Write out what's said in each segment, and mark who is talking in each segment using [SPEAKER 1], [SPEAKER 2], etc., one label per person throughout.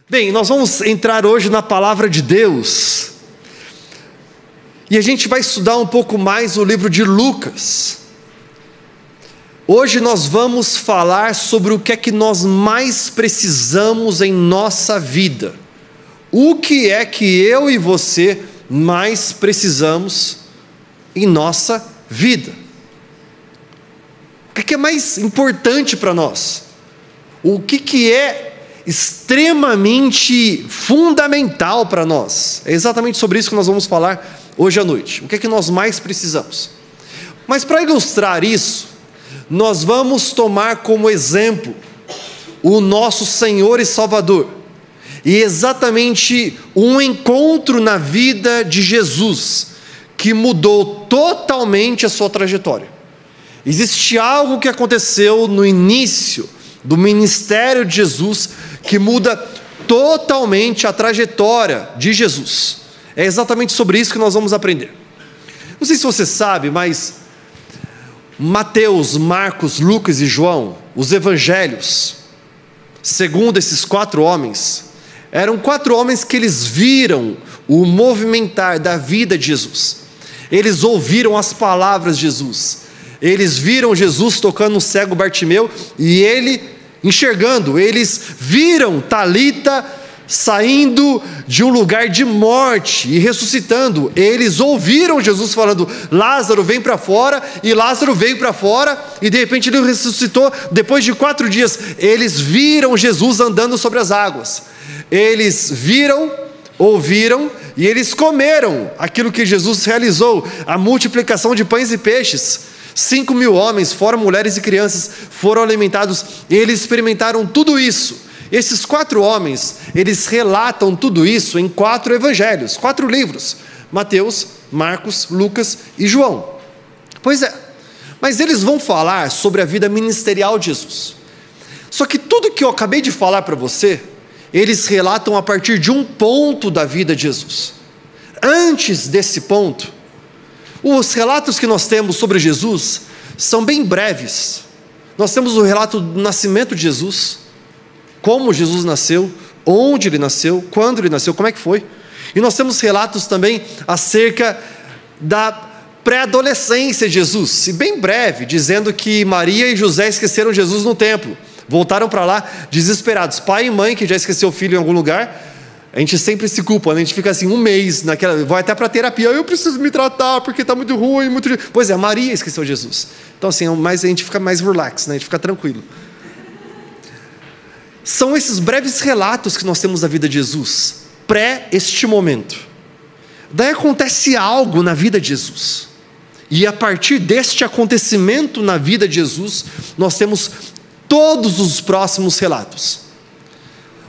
[SPEAKER 1] Bem, nós vamos entrar hoje na palavra de Deus, e a gente vai estudar um pouco mais o livro de Lucas. Hoje nós vamos falar sobre o que é que nós mais precisamos em nossa vida. O que é que eu e você mais precisamos em nossa vida? O que é mais importante para nós? O que é extremamente fundamental para nós? É exatamente sobre isso que nós vamos falar hoje à noite. O que é que nós mais precisamos? Mas para ilustrar isso, nós vamos tomar como exemplo o nosso Senhor e Salvador, e exatamente um encontro na vida de Jesus, que mudou totalmente a sua trajetória. Existe algo que aconteceu no início do ministério de Jesus, que muda totalmente a trajetória de Jesus. É exatamente sobre isso que nós vamos aprender. Não sei se você sabe, mas Mateus, Marcos, Lucas e João, os evangelhos, segundo esses 4 homens, eram 4 homens que eles viram o movimentar da vida de Jesus. Eles ouviram as palavras de Jesus. Eles viram Jesus tocando no cego Bartimeu e ele enxergando. Eles viram Talita saindo de um lugar de morte e ressuscitando. Eles ouviram Jesus falando: Lázaro, vem para fora. E Lázaro veio para fora e de repente ele ressuscitou depois de 4 dias. Eles viram Jesus andando sobre as águas. Eles viram, ouviram e eles comeram aquilo que Jesus realizou, a multiplicação de pães e peixes. 5.000 homens, fora mulheres e crianças, foram alimentados. Eles experimentaram tudo isso. Esses 4 homens, eles relatam tudo isso em 4 evangelhos, 4 livros: Mateus, Marcos, Lucas e João. Pois é, mas eles vão falar sobre a vida ministerial de Jesus. Só que tudo que eu acabei de falar para você, eles relatam a partir de um ponto da vida de Jesus. Antes desse ponto, os relatos que nós temos sobre Jesus são bem breves. Nós temos o relato do nascimento de Jesus, como Jesus nasceu, onde ele nasceu, quando ele nasceu, como é que foi. E nós temos relatos também acerca da pré-adolescência de Jesus, e bem breve, dizendo que Maria e José esqueceram Jesus no templo. Voltaram para lá desesperados. Pai e mãe que já esqueceu o filho em algum lugar, a gente sempre se culpa, né? A gente fica assim um mês naquela, vai até para terapia: eu preciso me tratar porque está muito ruim, muito. Pois é, Maria esqueceu Jesus. Então assim, a gente fica mais relax, né? A gente fica tranquilo. São esses breves relatos que nós temos da vida de Jesus, pré este momento. Daí acontece algo na vida de Jesus, e a partir deste acontecimento na vida de Jesus, nós temos todos os próximos relatos: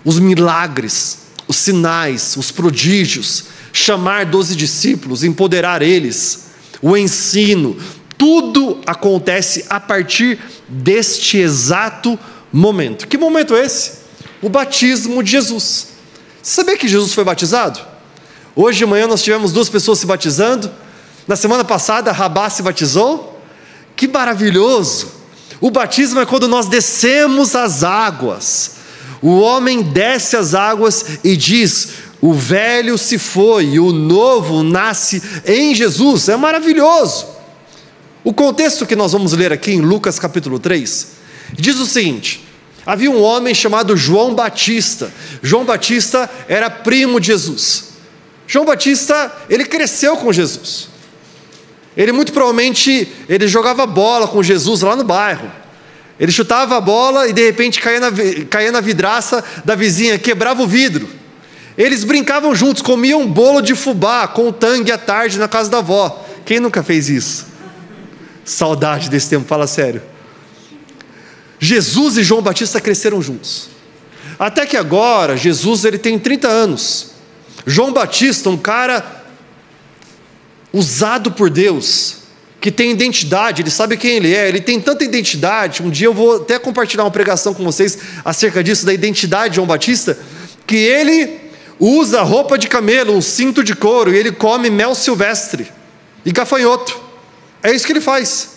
[SPEAKER 1] os milagres, os sinais, os prodígios, chamar 12 discípulos, empoderar eles, o ensino. Tudo acontece a partir deste exato momento. Que momento é esse? O batismo de Jesus. Você sabia que Jesus foi batizado? Hoje de manhã nós tivemos 2 pessoas se batizando. Na semana passada Rabá se batizou. Que maravilhoso! O batismo é quando nós descemos as águas. O homem desce as águas e diz: o velho se foi e o novo nasce em Jesus. É maravilhoso. O contexto que nós vamos ler aqui em Lucas capítulo 3 diz o seguinte: havia um homem chamado João Batista. João Batista era primo de Jesus. João Batista, ele cresceu com Jesus. Ele muito provavelmente, ele jogava bola com Jesus lá no bairro. Ele chutava a bola e de repente caía na vidraça da vizinha, quebrava o vidro. Eles brincavam juntos, comiam bolo de fubá com tangue à tarde na casa da avó. Quem nunca fez isso? Saudade desse tempo, fala sério. Jesus e João Batista cresceram juntos. Até que agora, Jesus ele tem 30 anos. João Batista, um cara usado por Deus, que tem identidade, ele sabe quem ele é, ele tem tanta identidade. Um dia eu vou até compartilhar uma pregação com vocês acerca disso, da identidade de João Batista, que ele usa roupa de camelo, um cinto de couro, e ele come mel silvestre e gafanhoto. É isso que ele faz.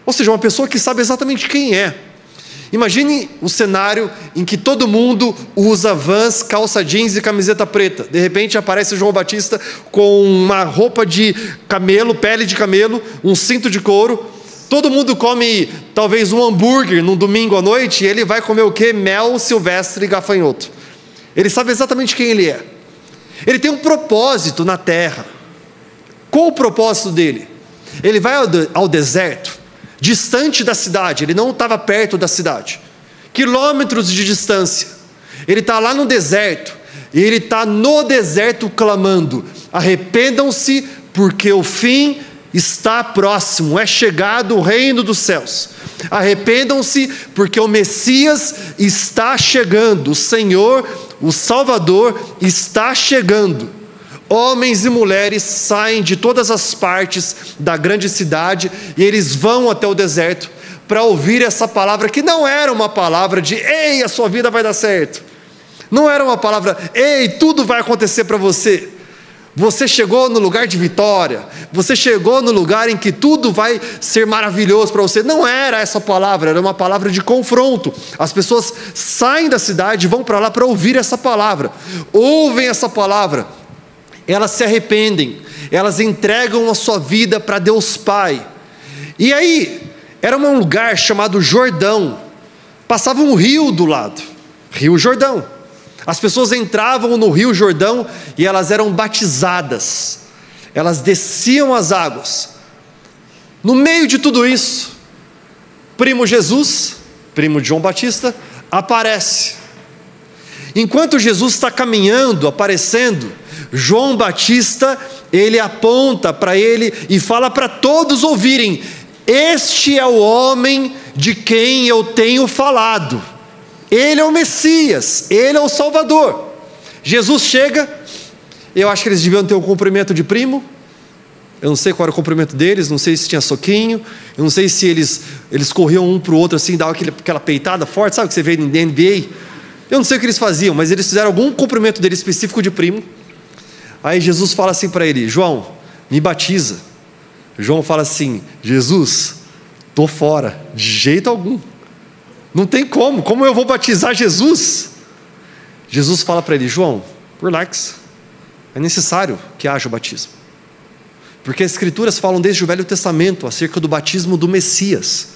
[SPEAKER 1] Ou seja, uma pessoa que sabe exatamente quem é. Imagine o cenário em que todo mundo usa Vans, calça jeans e camiseta preta. De repente aparece João Batista com uma roupa de camelo, pele de camelo, um cinto de couro. Todo mundo come talvez um hambúrguer num domingo à noite, e ele vai comer o quê? Mel silvestre e gafanhoto. Ele sabe exatamente quem ele é. Ele tem um propósito na terra. Qual o propósito dele? Ele vai ao deserto, distante da cidade. Ele não estava perto da cidade, quilômetros de distância. Ele está lá no deserto, e ele está no deserto clamando: arrependam-se, porque o fim está próximo, é chegado o reino dos céus. Arrependam-se, porque o Messias está chegando, o Senhor, o Salvador está chegando. Homens e mulheres saem de todas as partes da grande cidade e eles vão até o deserto para ouvir essa palavra, que não era uma palavra de ei, a sua vida vai dar certo. Não era uma palavra, ei, tudo vai acontecer para você. Você chegou no lugar de vitória, você chegou no lugar em que tudo vai ser maravilhoso para você. Não era essa palavra, era uma palavra de confronto. As pessoas saem da cidade e vão para lá para ouvir essa palavra. Ouvem essa palavra, elas se arrependem, elas entregam a sua vida para Deus Pai. E aí, era um lugar chamado Jordão, passava um rio do lado, Rio Jordão. As pessoas entravam no Rio Jordão e elas eram batizadas, elas desciam as águas. No meio de tudo isso, primo Jesus, primo de João Batista, aparece. Enquanto Jesus está caminhando, aparecendo, João Batista, ele aponta para ele e fala para todos ouvirem: este é o homem de quem eu tenho falado. Ele é o Messias, ele é o Salvador. Jesus chega, eu acho que eles deviam ter um cumprimento de primo. Eu não sei qual era o cumprimento deles, não sei se tinha soquinho, eu não sei se eles corriam um para o outro assim, davam aquela peitada forte, sabe o que você vê no NBA? Eu não sei o que eles faziam, mas eles fizeram algum cumprimento dele específico de primo. Aí Jesus fala assim para ele: João, me batiza. João fala assim: Jesus, estou fora, de jeito algum. Não tem como eu vou batizar Jesus? Jesus fala para ele: João, relax, é necessário que haja o batismo, porque as Escrituras falam desde o Velho Testamento acerca do batismo do Messias.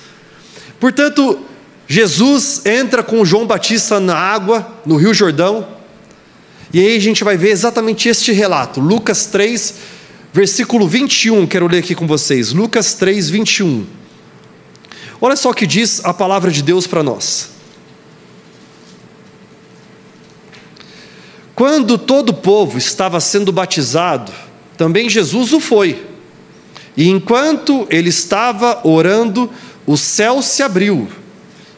[SPEAKER 1] Portanto, Jesus entra com João Batista na água, no Rio Jordão, e aí a gente vai ver exatamente este relato, Lucas 3, versículo 21, quero ler aqui com vocês, Lucas 3, 21. Olha só o que diz a palavra de Deus para nós. Quando todo o povo estava sendo batizado, também Jesus o foi. E enquanto ele estava orando, o céu se abriu,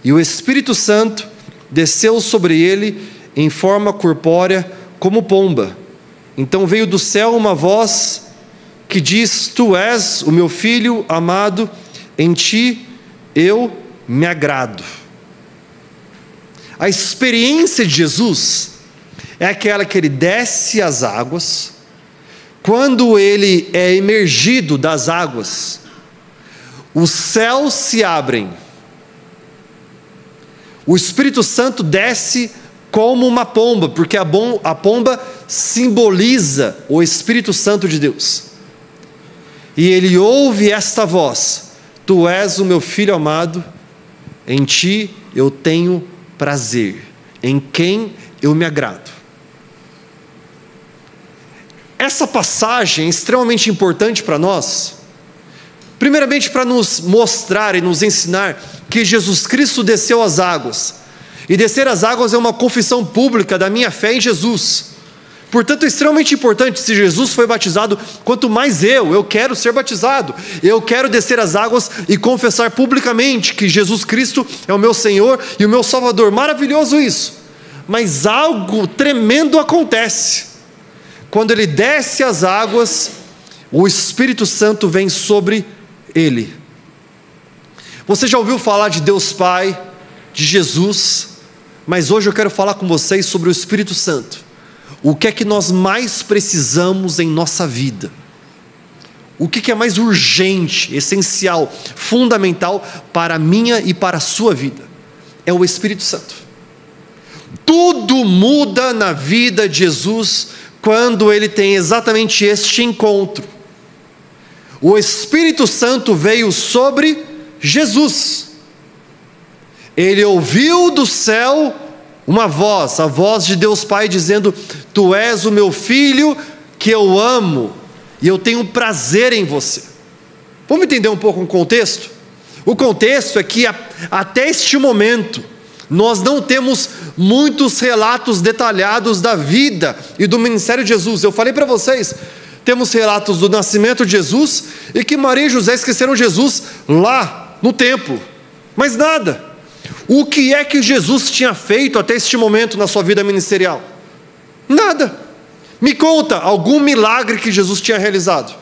[SPEAKER 1] e o Espírito Santo desceu sobre ele em forma corpórea como pomba. Então veio do céu uma voz que diz: Tu és o meu filho amado, em ti eu me agrado. A experiência de Jesus é aquela que ele desce as águas. Quando ele é emergido das águas, os céus se abrem, o Espírito Santo desce como uma pomba, porque a pomba simboliza o Espírito Santo de Deus. E ele ouve esta voz: Tu és o meu filho amado, em ti eu tenho prazer, em quem eu me agrado. Essa passagem é extremamente importante para nós, primeiramente para nos mostrar e nos ensinar que Jesus Cristo desceu às águas, e descer às águas é uma confissão pública da minha fé em Jesus. Portanto, é extremamente importante. Se Jesus foi batizado, quanto mais eu quero ser batizado, eu quero descer as águas e confessar publicamente que Jesus Cristo é o meu Senhor e o meu Salvador. Maravilhoso isso. Mas algo tremendo acontece. Quando ele desce as águas, o Espírito Santo vem sobre ele. Você já ouviu falar de Deus Pai, de Jesus, mas hoje eu quero falar com vocês sobre o Espírito Santo. O que é que nós mais precisamos em nossa vida? O que é mais urgente, essencial, fundamental para a minha e para a sua vida? é o Espírito Santo. Tudo muda na vida de Jesus quando ele tem exatamente este encontro. O Espírito Santo veio sobre Jesus. Ele ouviu do céu uma voz, a voz de Deus Pai dizendo: Tu és o meu filho que eu amo e eu tenho prazer em você. Vamos entender um pouco o contexto? O contexto é que até este momento nós não temos muitos relatos detalhados da vida e do ministério de Jesus. Eu falei para vocês, temos relatos do nascimento de Jesus e que Maria e José esqueceram Jesus lá no templo, mas nada. O que é que Jesus tinha feito até este momento na sua vida ministerial? Nada. Me conta algum milagre que Jesus tinha realizado.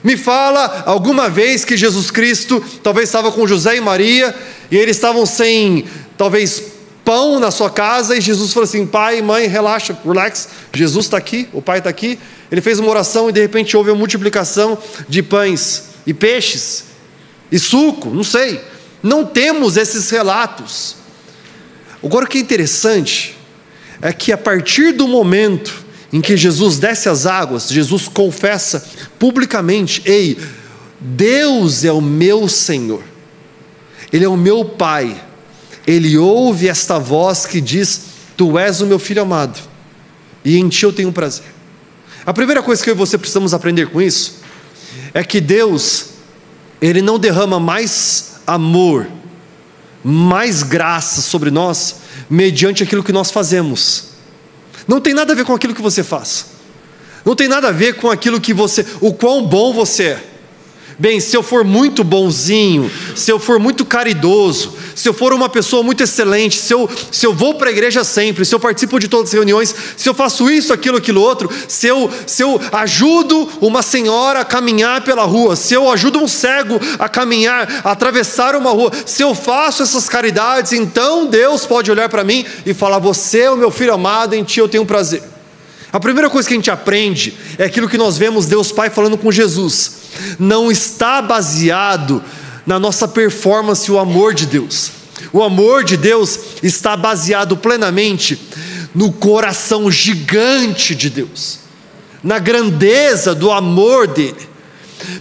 [SPEAKER 1] Me fala alguma vez que Jesus Cristo talvez estava com José e Maria e eles estavam sem, talvez, pão na sua casa e Jesus falou assim: pai, mãe, relaxa, relax, Jesus está aqui, o pai está aqui. Ele fez uma oração e de repente houve a multiplicação de pães e peixes e suco, não sei. Não temos esses relatos. Agora o que é interessante é que a partir do momento em que Jesus desce as águas, Jesus confessa publicamente: ei, Deus é o meu Senhor, Ele é o meu Pai. Ele ouve esta voz que diz: Tu és o meu filho amado, e em Ti eu tenho prazer. A primeira coisa que eu e você precisamos aprender com isso é que Deus, Ele não derrama mais amor, mais graça sobre nós mediante aquilo que nós fazemos. Não tem nada a ver com aquilo que você faz. Não tem nada a ver com aquilo que você, o quão bom você é. Bem, se eu for muito bonzinho, se eu for muito caridoso, se eu for uma pessoa muito excelente, se eu vou para a igreja sempre, se eu participo de todas as reuniões, se eu faço isso, aquilo outro, se eu ajudo uma senhora a caminhar pela rua, se eu ajudo um cego a caminhar, a atravessar uma rua, se eu faço essas caridades, então Deus pode olhar para mim e falar: você é o meu filho amado, em Ti eu tenho prazer. A primeira coisa que a gente aprende é aquilo que nós vemos Deus Pai falando com Jesus. Não está baseado na nossa performance o amor de Deus. O amor de Deus está baseado plenamente no coração gigante de Deus, na grandeza do amor dele.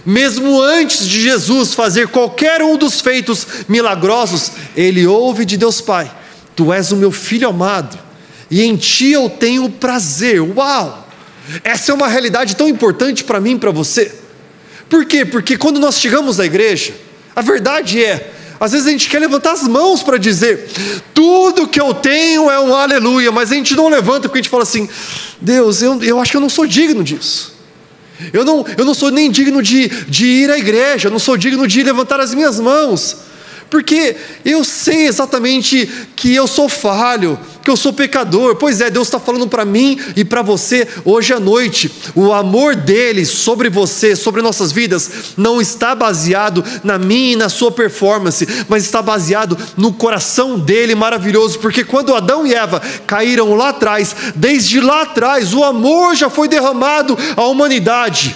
[SPEAKER 1] Mesmo antes de Jesus fazer qualquer um dos feitos milagrosos, ele ouve de Deus Pai: Tu és o meu filho amado, e em Ti eu tenho prazer. Uau! Essa é uma realidade tão importante para mim e para você. Por quê? Porque quando nós chegamos à igreja, a verdade é, às vezes a gente quer levantar as mãos para dizer: tudo que eu tenho é um aleluia, mas a gente não levanta porque a gente fala assim: Deus, eu acho que eu não sou digno disso. Eu não sou nem digno de ir à igreja, eu não sou digno de levantar as minhas mãos. Porque eu sei exatamente que eu sou falho, que eu sou pecador. Pois é, Deus está falando para mim e para você hoje à noite. O amor dele sobre você, sobre nossas vidas, não está baseado na minha e na sua performance, mas está baseado no coração dele maravilhoso. Porque quando Adão e Eva caíram lá atrás, desde lá atrás, o amor já foi derramado à humanidade.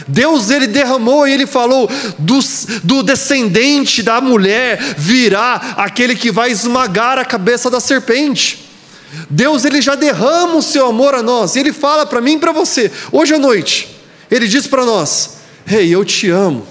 [SPEAKER 1] Deus, ele derramou e ele falou: do descendente da mulher virá aquele que vai esmagar a cabeça da serpente. Deus, ele já derrama o seu amor a nós, e ele fala para mim e para você, hoje à noite, ele diz para nós: ei, eu te amo,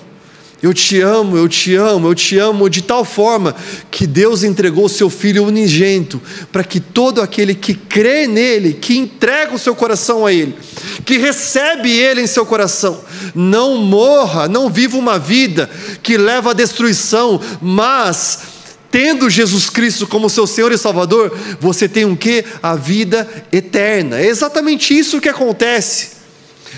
[SPEAKER 1] eu te amo, eu te amo, eu te amo, de tal forma que Deus entregou o seu Filho unigênito, para que todo aquele que crê nele, que entrega o seu coração a ele, que recebe ele em seu coração, não morra, não viva uma vida que leva à destruição, mas tendo Jesus Cristo como seu Senhor e Salvador, você tem o quê? A vida eterna. É exatamente isso que acontece.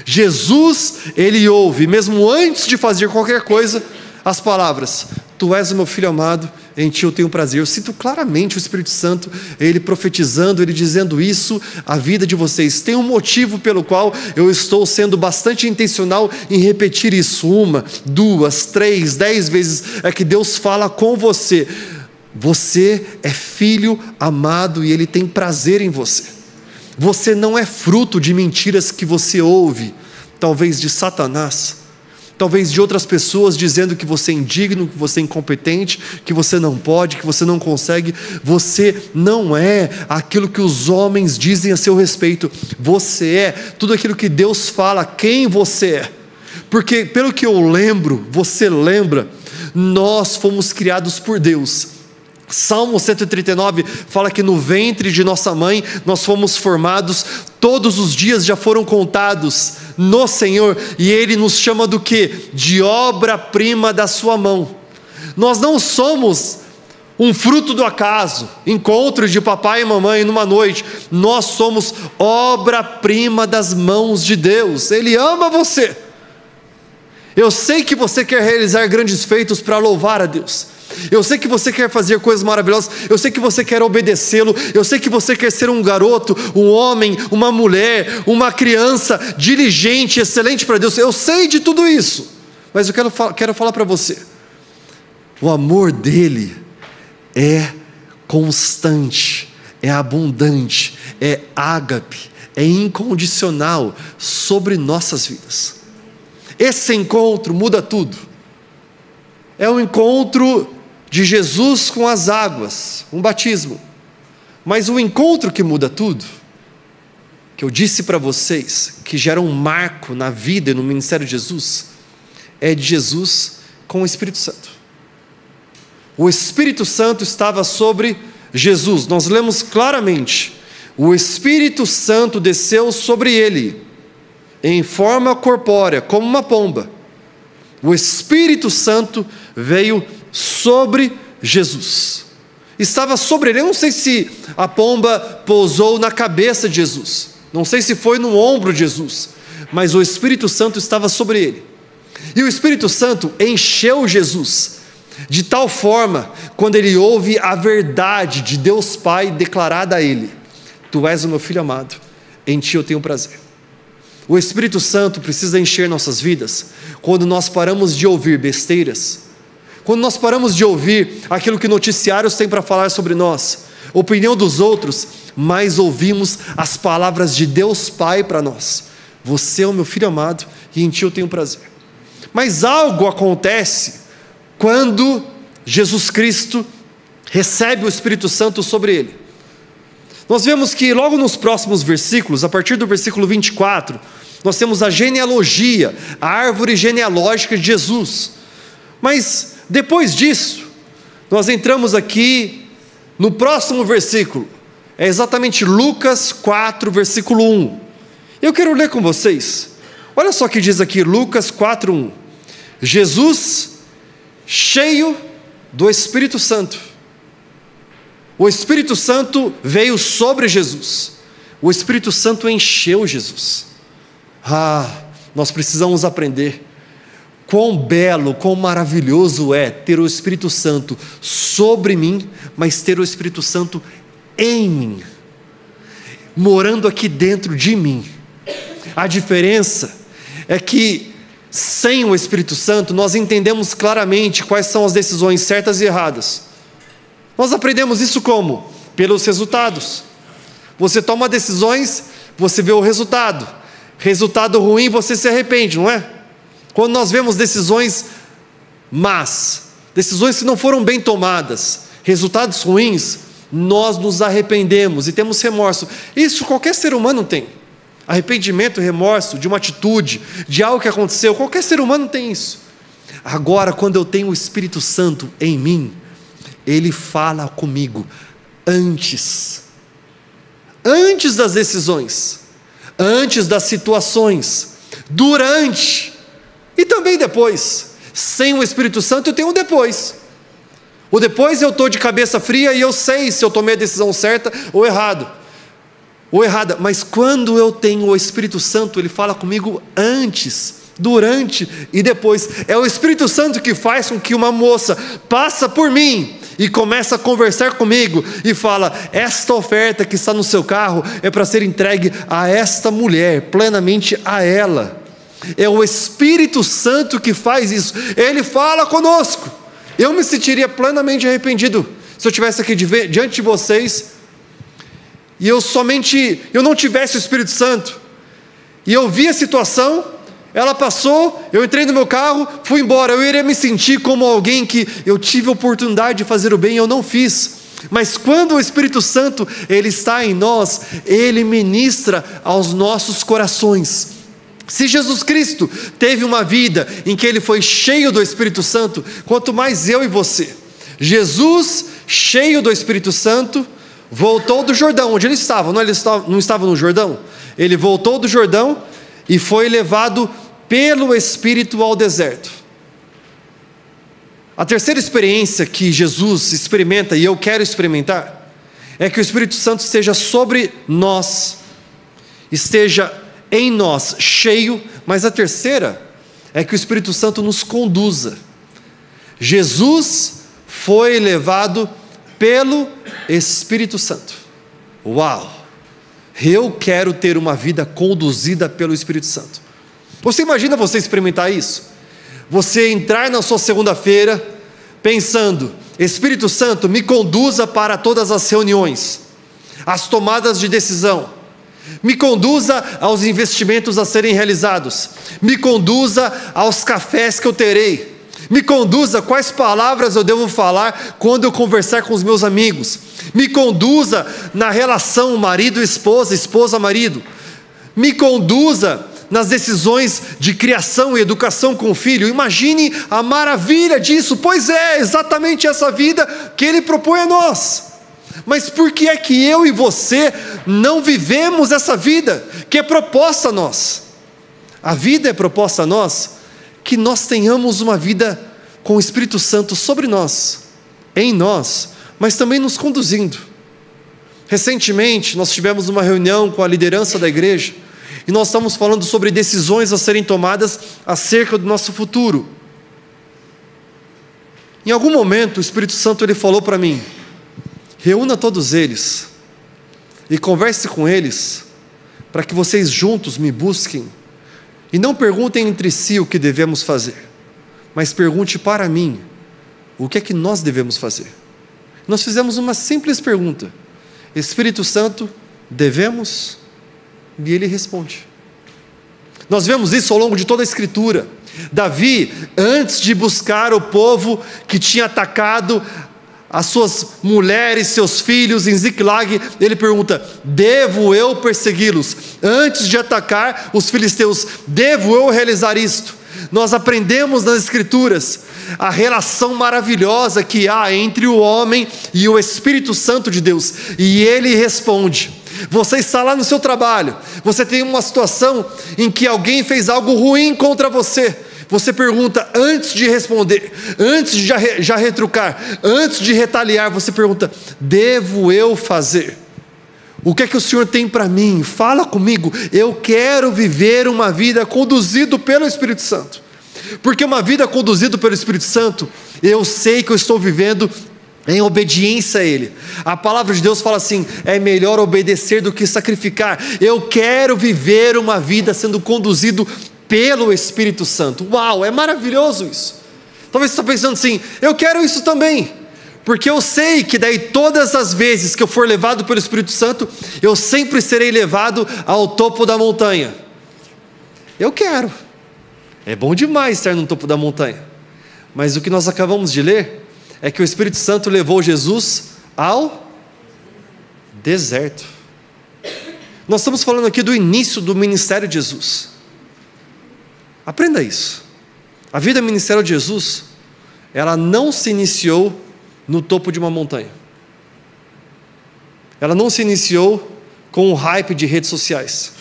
[SPEAKER 1] Jesus, ele ouve, mesmo antes de fazer qualquer coisa, as palavras: Tu és o meu filho amado, em Ti eu tenho prazer. Eu sinto claramente o Espírito Santo, ele profetizando, ele dizendo isso à vida de vocês. Tem um motivo pelo qual eu estou sendo bastante intencional em repetir isso 1, 2, 3, 10 vezes. É que Deus fala com você: você é filho amado e Ele tem prazer em você. Você não é fruto de mentiras que você ouve, talvez de Satanás, talvez de outras pessoas dizendo que você é indigno, que você é incompetente, que você não pode, que você não consegue. Você não é aquilo que os homens dizem a seu respeito. Você é tudo aquilo que Deus fala quem você é. Porque pelo que eu lembro, você lembra, nós fomos criados por Deus. Salmo 139 fala que no ventre de nossa mãe nós fomos formados, todos os dias já foram contados no Senhor, e Ele nos chama do quê? De obra-prima da sua mão. Nós não somos um fruto do acaso, encontro de papai e mamãe numa noite. Nós somos obra-prima das mãos de Deus. Ele ama você. Eu sei que você quer realizar grandes feitos para louvar a Deus. Eu sei que você quer fazer coisas maravilhosas. Eu sei que você quer obedecê-lo. Eu sei que você quer ser um garoto, um homem, uma mulher, uma criança diligente, excelente para Deus. Eu sei de tudo isso. Mas eu quero falar para você. O amor dele é constante, é abundante, é ágape, é incondicional sobre nossas vidas. Esse encontro muda tudo. É o encontro de Jesus com as águas, um batismo. Mas o encontro que muda tudo, que eu disse para vocês, que gera um marco na vida e no ministério de Jesus, é de Jesus com o Espírito Santo. O Espírito Santo estava sobre Jesus. Nós lemos claramente: o Espírito Santo desceu sobre ele, em forma corpórea, como uma pomba. O Espírito Santo veio sobre Jesus. Estava sobre ele. Eu não sei se a pomba pousou na cabeça de Jesus. Não sei se foi no ombro de Jesus. Mas o Espírito Santo estava sobre ele. E o Espírito Santo encheu Jesus. De tal forma, quando ele ouve a verdade de Deus Pai declarada a ele: Tu és o meu filho amado, em ti eu tenho prazer. O Espírito Santo precisa encher nossas vidas quando nós paramos de ouvir besteiras, quando nós paramos de ouvir aquilo que noticiários têm para falar sobre nós, opinião dos outros, mas ouvimos as palavras de Deus Pai para nós: Você é o meu filho amado e em ti eu tenho prazer. Mas algo acontece quando Jesus Cristo recebe o Espírito Santo sobre ele. Nós vemos que logo nos próximos versículos, a partir do versículo 24, nós temos a genealogia, a árvore genealógica de Jesus. Mas depois disso, nós entramos aqui no próximo versículo, é exatamente Lucas 4, versículo 1. Eu quero ler com vocês. Olha só o que diz aqui, Lucas 4, 1. Jesus, cheio do Espírito Santo. O Espírito Santo veio sobre Jesus. O Espírito Santo encheu Jesus. Nós precisamos aprender quão belo, quão maravilhoso é ter o Espírito Santo sobre mim, mas ter o Espírito Santo em mim, morando aqui dentro de mim. A diferença é que sem o Espírito Santo nós entendemos claramente quais são as decisões certas e erradas. Nós aprendemos isso como? Pelos resultados. Você toma decisões, você vê o resultado. Resultado ruim, você se arrepende, não é? Quando nós vemos decisões más, decisões que não foram bem tomadas, resultados ruins, nós nos arrependemos e temos remorso. Isso qualquer ser humano tem. Arrependimento, remorso de uma atitude, de algo que aconteceu, qualquer ser humano tem isso. Agora, quando eu tenho o Espírito Santo em mim, Ele fala comigo antes das decisões, antes das situações, durante e também depois. Sem o Espírito Santo eu tenho o depois. O depois eu estou de cabeça fria e eu sei se eu tomei a decisão certa ou errada. Mas quando eu tenho o Espírito Santo, Ele fala comigo antes, durante e depois. É o Espírito Santo que faz com que uma moça passa por mim e começa a conversar comigo e fala: esta oferta que está no seu carro é para ser entregue a esta mulher, plenamente a ela. É o Espírito Santo que faz isso. Ele fala conosco. Eu me sentiria plenamente arrependido se eu estivesse aqui diante de vocês e eu não tivesse o Espírito Santo, e eu vi a situação, Ela passou, eu entrei no meu carro, fui embora. Eu iria me sentir como alguém que eu tive a oportunidade de fazer o bem e eu não fiz. Mas quando o Espírito Santo, ele está em nós, ele ministra aos nossos corações. Se Jesus Cristo teve uma vida em que ele foi cheio do Espírito Santo, quanto mais eu e você. Jesus, cheio do Espírito Santo, voltou do Jordão, onde ele estava. Não estava no Jordão? Ele voltou do Jordão e foi levado pelo Espírito ao deserto. A terceira experiência que Jesus experimenta, e eu quero experimentar, é que o Espírito Santo esteja sobre nós, esteja em nós, cheio. Mas a terceira é que o Espírito Santo nos conduza. Jesus foi levado pelo Espírito Santo. Uau! Eu quero ter uma vida conduzida pelo Espírito Santo. Você imagina você experimentar isso? Você entrar na sua segunda-feira pensando: Espírito Santo, me conduza para todas as reuniões, as tomadas de decisão, me conduza aos investimentos a serem realizados, me conduza aos cafés que eu terei, me conduza quais palavras eu devo falar quando eu conversar com os meus amigos, me conduza na relação marido-esposa, esposa-marido, me conduza nas decisões de criação e educação com o filho. Imagine a maravilha disso. Pois é, exatamente essa vida que ele propõe a nós. Mas por que é que eu e você não vivemos essa vida que é proposta a nós? A vida é proposta a nós que nós tenhamos uma vida com o Espírito Santo sobre nós, em nós, mas também nos conduzindo. Recentemente nós tivemos uma reunião com a liderança da igreja e nós estamos falando sobre decisões a serem tomadas acerca do nosso futuro. Em algum momento o Espírito Santo ele falou para mim: reúna todos eles e converse com eles, para que vocês juntos me busquem, e não perguntem entre si o que devemos fazer, mas pergunte para mim o que é que nós devemos fazer. Nós fizemos uma simples pergunta: Espírito Santo, devemos? E ele responde. Nós vemos isso ao longo de toda a Escritura. Davi, antes de buscar o povo que tinha atacado as suas mulheres, seus filhos em Ziclag, ele pergunta: devo eu persegui-los? Antes de atacar os filisteus, devo eu realizar isto? Nós aprendemos nas Escrituras a relação maravilhosa que há entre o homem e o Espírito Santo de Deus, e ele responde. Você está lá no seu trabalho, você tem uma situação em que alguém fez algo ruim contra você. Você pergunta, antes de responder, antes de já retrucar, antes de retaliar, você pergunta: devo eu fazer? O que é que o Senhor tem para mim? Fala comigo. Eu quero viver uma vida conduzida pelo Espírito Santo, porque uma vida conduzida pelo Espírito Santo, eu sei que eu estou vivendo em obediência a Ele. A palavra de Deus fala assim: é melhor obedecer do que sacrificar. Eu quero viver uma vida sendo conduzido pelo Espírito Santo. Uau, é maravilhoso isso. Talvez você está pensando assim: eu quero isso também, porque eu sei que daí todas as vezes que eu for levado pelo Espírito Santo, eu sempre serei levado ao topo da montanha. Eu quero. É bom demais estar no topo da montanha. Mas o que nós acabamos de ler é que o Espírito Santo levou Jesus ao deserto. Nós estamos falando aqui do início do ministério de Jesus. Aprenda isso. A vida ministerial de Jesus, ela não se iniciou no topo de uma montanha. Ela não se iniciou com o hype de redes sociais.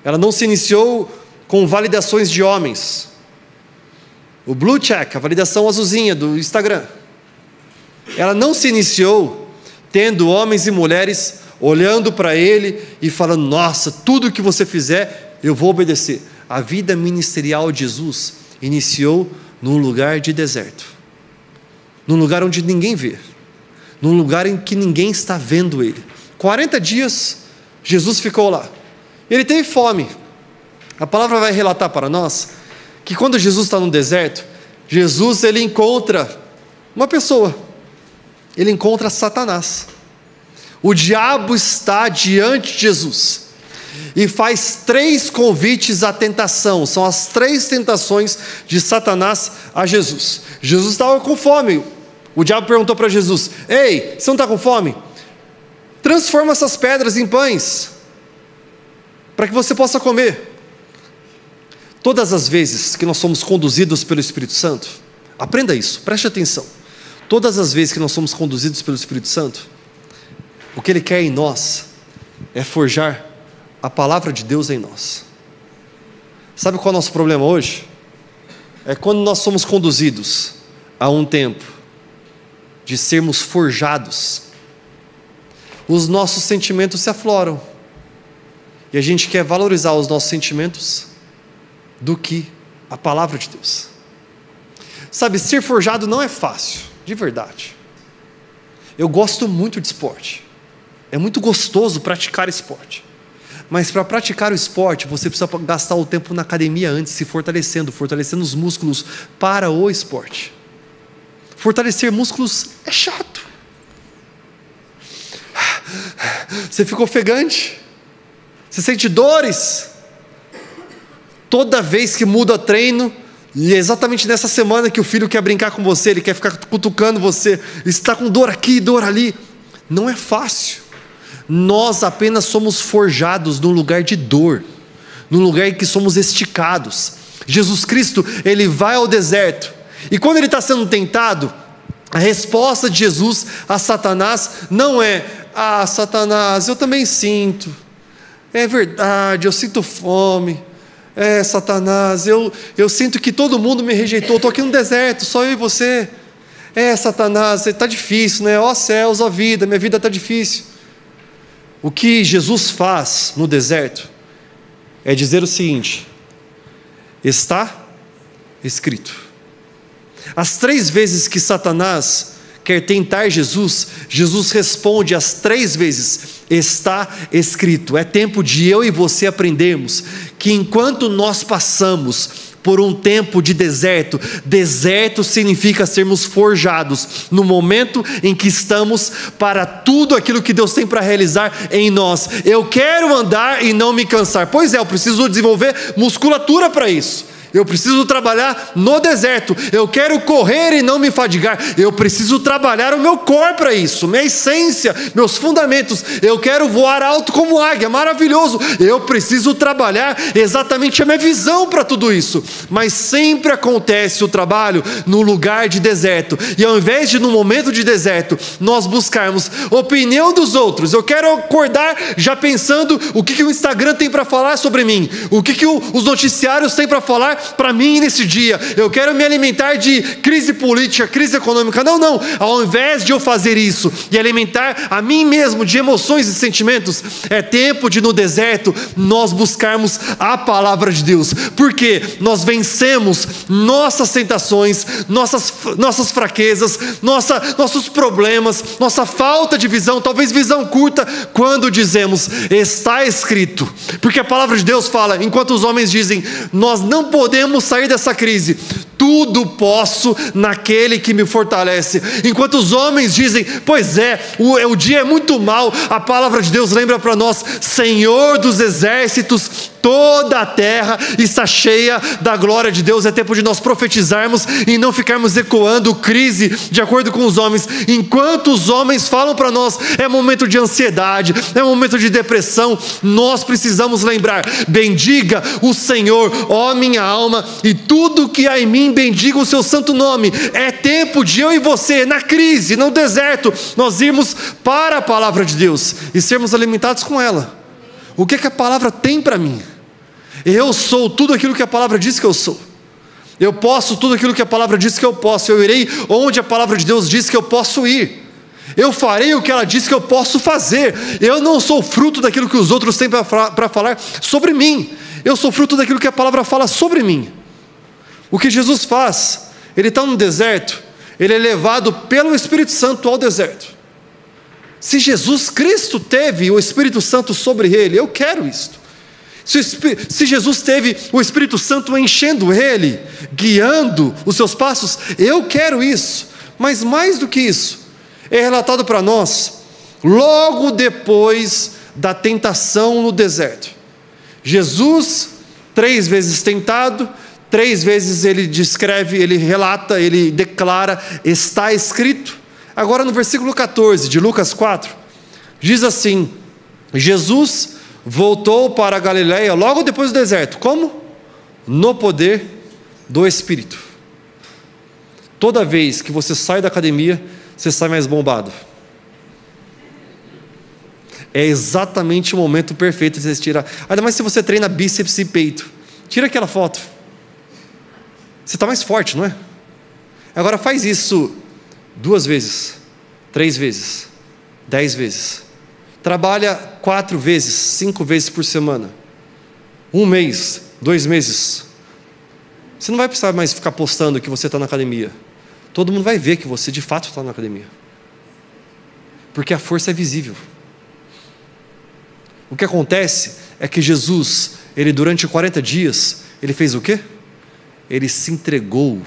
[SPEAKER 1] Ela não se iniciou com validações de homens. O blue check, a validação azulzinha do Instagram. Ela não se iniciou tendo homens e mulheres olhando para ele e falando: nossa, tudo que você fizer, eu vou obedecer. A vida ministerial de Jesus iniciou num lugar de deserto, num lugar onde ninguém vê, num lugar em que ninguém está vendo ele. 40 dias Jesus ficou lá. Ele teve fome. A palavra vai relatar para nós que quando Jesus está no deserto, Jesus ele encontra uma pessoa. Ele encontra Satanás. O diabo está diante de Jesus. e faz 3 convites à tentação. São as 3 tentações de Satanás a Jesus. Jesus estava com fome. O diabo perguntou para Jesus: ei, você não está com fome? Transforma essas pedras em pães, para que você possa comer. Todas as vezes que nós somos conduzidos pelo Espírito Santo, aprenda isso, preste atenção. Todas as vezes que nós somos conduzidos pelo Espírito Santo, o que Ele quer em nós é forjar a palavra de Deus em nós. Sabe qual é o nosso problema hoje? É quando nós somos conduzidos a um tempo de sermos forjados, os nossos sentimentos se afloram, e a gente quer valorizar os nossos sentimentos do que a palavra de Deus. Sabe, ser forjado não é fácil, de verdade. Eu gosto muito de esporte, é muito gostoso praticar esporte, mas para praticar o esporte, você precisa gastar o tempo na academia antes, se fortalecendo os músculos para o esporte. Fortalecer músculos é chato. Você fica ofegante, você sente dores toda vez que muda treino, e é exatamente nessa semana que o filho quer brincar com você, ele quer ficar cutucando você, está com dor aqui, dor ali. Não é fácil. Nós apenas somos forjados num lugar de dor, num lugar em que somos esticados. Jesus Cristo, Ele vai ao deserto, e quando Ele está sendo tentado, a resposta de Jesus a Satanás não é: ah, Satanás, eu também sinto, é verdade, eu sinto fome, Satanás, eu sinto que todo mundo me rejeitou, estou aqui no deserto, só eu e você, Satanás, está difícil, né? Ó céus, ó vida, minha vida está difícil. O que Jesus faz no deserto é dizer o seguinte: está escrito. As 3 vezes que Satanás quer tentar Jesus, Jesus responde as 3 vezes: está escrito. É tempo de eu e você aprendermos que enquanto nós passamos por um tempo de deserto, deserto significa sermos forjados no momento em que estamos para tudo aquilo que Deus tem para realizar em nós. Eu quero andar e não me cansar. Pois é, eu preciso desenvolver musculatura para isso. Eu preciso trabalhar no deserto. Eu quero correr e não me fadigar. Eu preciso trabalhar o meu corpo para isso, minha essência, meus fundamentos. Eu quero voar alto como águia, maravilhoso. Eu preciso trabalhar exatamente a minha visão para tudo isso. Mas sempre acontece o trabalho no lugar de deserto. E ao invés de no momento de deserto nós buscarmos opinião dos outros, eu quero acordar já pensando o que o Instagram tem para falar sobre mim, o que os noticiários têm para falar para mim nesse dia. Eu quero me alimentar de crise política, crise econômica. Não, ao invés de eu fazer isso e alimentar a mim mesmo de emoções e sentimentos, é tempo de no deserto nós buscarmos a palavra de Deus, porque nós vencemos nossas tentações, nossas fraquezas, nossos problemas, nossa falta de visão, talvez visão curta, quando dizemos está escrito. Porque a palavra de Deus fala, enquanto os homens dizem nós não podemos sair dessa crise, tudo posso naquele que me fortalece. Enquanto os homens dizem, pois o dia é muito mau, a palavra de Deus lembra para nós, Senhor dos exércitos, toda a terra está cheia da glória de Deus. É tempo de nós profetizarmos e não ficarmos ecoando crise de acordo com os homens. Enquanto os homens falam para nós, é momento de ansiedade, é momento de depressão, nós precisamos lembrar, bendiga o Senhor, ó minha alma, e tudo que há em mim, bendiga o seu santo nome. É tempo de eu e você, na crise, no deserto, nós irmos para a palavra de Deus e sermos alimentados com ela. O que a palavra tem para mim? Eu sou tudo aquilo que a palavra diz que eu sou. Eu posso tudo aquilo que a palavra diz que eu posso. Eu irei onde a palavra de Deus diz que eu posso ir. Eu farei o que ela diz que eu posso fazer. Eu não sou fruto daquilo que os outros têm para falar sobre mim. Eu sou fruto daquilo que a palavra fala sobre mim. O que Jesus faz? Ele está no deserto, ele é levado pelo Espírito Santo ao deserto. Se Jesus Cristo teve o Espírito Santo sobre ele, eu quero isto. Se Jesus teve o Espírito Santo enchendo ele, guiando os seus passos, eu quero isso. Mas mais do que isso, é relatado para nós, logo depois da tentação no deserto, Jesus, 3 vezes tentado, 3 vezes ele descreve, ele relata, ele declara, está escrito. Agora no versículo 14 de Lucas 4, diz assim: Jesus voltou para a Galileia logo depois do deserto. Como? No poder do Espírito. Toda vez que você sai da academia, você sai mais bombado. É exatamente o momento perfeito de você tirar. Ainda mais se você treina bíceps e peito. Tira aquela foto. Você está mais forte, não é? Agora faz isso 2 vezes, 3 vezes, 10 vezes. Trabalha 4 vezes, 5 vezes por semana. 1 mês, 2 meses. Você não vai precisar mais ficar postando que você está na academia. Todo mundo vai ver que você de fato está na academia. Porque a força é visível. O que acontece é que Jesus, ele durante 40 dias, ele fez o quê? Ele se entregou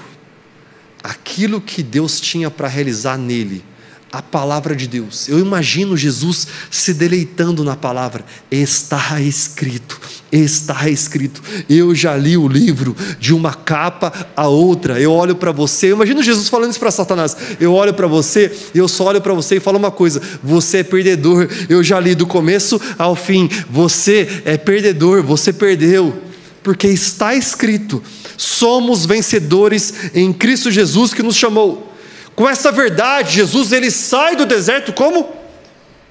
[SPEAKER 1] àquilo que Deus tinha para realizar nele, a palavra de Deus. Eu imagino Jesus se deleitando na palavra. Está escrito, está escrito. Eu já li o livro de uma capa a outra. Eu olho para você, eu imagino Jesus falando isso para Satanás. Eu olho para você, eu só olho para você e falo uma coisa: você é perdedor. Eu já li do começo ao fim. Você é perdedor, você perdeu. Porque está escrito: somos vencedores em Cristo Jesus que nos chamou. Com essa verdade, Jesus ele sai do deserto como?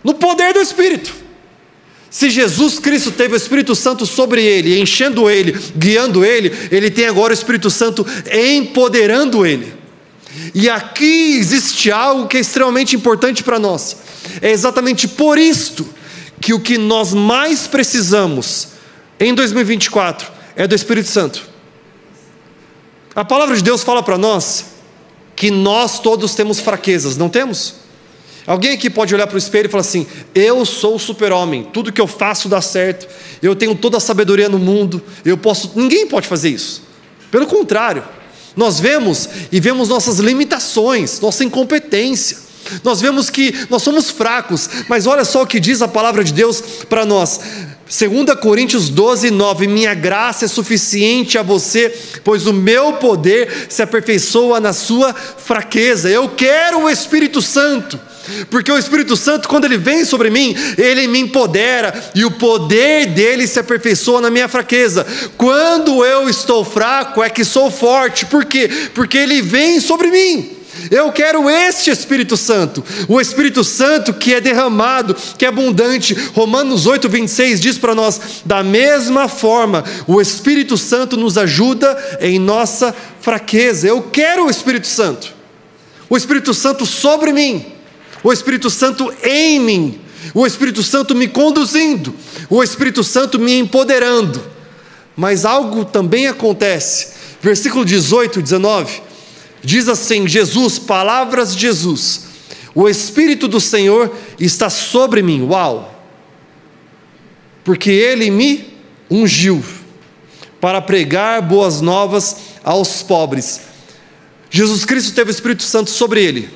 [SPEAKER 1] No poder do Espírito. Se Jesus Cristo teve o Espírito Santo sobre ele, enchendo ele, guiando ele, ele tem agora o Espírito Santo empoderando ele. E aqui existe algo que é extremamente importante para nós. É exatamente por isto que o que nós mais precisamos em 2024 é do Espírito Santo. A palavra de Deus fala para nós que nós todos temos fraquezas, não temos? Alguém aqui pode olhar para o espelho e falar assim: eu sou o super-homem, tudo que eu faço dá certo, eu tenho toda a sabedoria no mundo, eu posso. Ninguém pode fazer isso. Pelo contrário, nós vemos nossas limitações, nossa incompetência, nós vemos que nós somos fracos, mas olha só o que diz a palavra de Deus para nós. 2 Coríntios 12, 9, minha graça é suficiente a você, pois o meu poder se aperfeiçoa na sua fraqueza. Eu quero o Espírito Santo, porque o Espírito Santo, quando ele vem sobre mim, ele me empodera, e o poder dele se aperfeiçoa na minha fraqueza. Quando eu estou fraco, é que sou forte. Por quê? Porque ele vem sobre mim. Eu quero este Espírito Santo, o Espírito Santo que é derramado, que é abundante. Romanos 8, 26 diz para nós: da mesma forma, o Espírito Santo nos ajuda em nossa fraqueza. Eu quero o Espírito Santo sobre mim, o Espírito Santo em mim, o Espírito Santo me conduzindo, o Espírito Santo me empoderando. Mas algo também acontece, versículo 18, 19, diz assim: Jesus, palavras de Jesus, o Espírito do Senhor está sobre mim. Uau! Porque Ele me ungiu para pregar boas novas aos pobres. Jesus Cristo teve o Espírito Santo sobre Ele,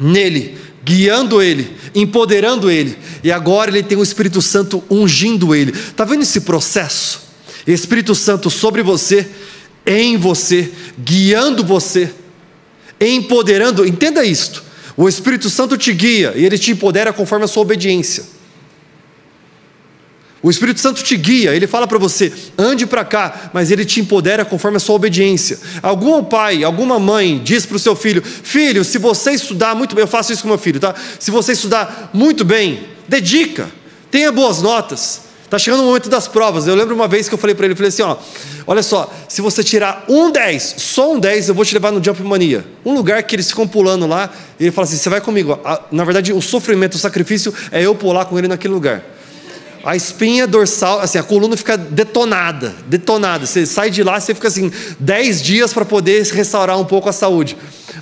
[SPEAKER 1] nele, guiando Ele, empoderando Ele, e agora Ele tem o Espírito Santo ungindo Ele. Está vendo esse processo? Espírito Santo sobre você, em você, guiando você, empoderando. Entenda isto: o Espírito Santo te guia e ele te empodera conforme a sua obediência. O Espírito Santo te guia, ele fala para você: ande para cá, mas ele te empodera conforme a sua obediência. Algum pai, alguma mãe diz para o seu filho: filho, se você estudar muito bem, eu faço isso com meu filho, tá? Se você estudar muito bem, dedica, tenha boas notas. Está chegando o momento das provas. Eu lembro uma vez que eu falei para ele, falei assim: ó, olha só, se você tirar um 10, só um 10, eu vou te levar no Jump Mania, um lugar que eles ficam pulando lá, e ele fala assim: você vai comigo. Na verdade, o sofrimento, o sacrifício é eu pular com ele naquele lugar. A espinha dorsal, assim, a coluna fica detonada, você sai de lá, você fica assim, 10 dias para poder restaurar um pouco a saúde.